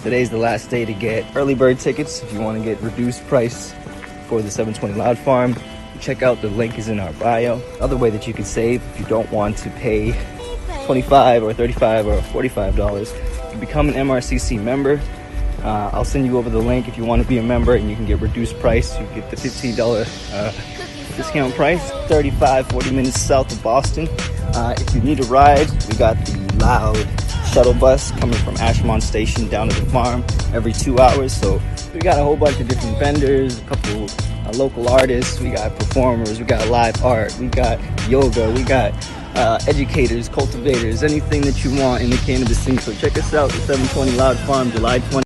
Today's the last day to get early bird tickets if you want to get reduced price for the 720 Loud Farm. Check out the link is in our bio. Other way that you can save if you don't want to pay $25 or $35 or $45, you become an MRCC member. I'll send you over the link if you want to be a member, and you can get reduced price. You get the $15 discount price. 40 minutes south of Boston. If you need a ride, we got the Loud shuttle bus coming from Ashmont Station down to the farm every 2 hours. So we got a whole bunch of different vendors, a couple local artists, we got performers, we got live art, we got yoga, we got educators, cultivators, anything that you want in the cannabis scene. So check us out, the 720 Loud Farm, July 20th.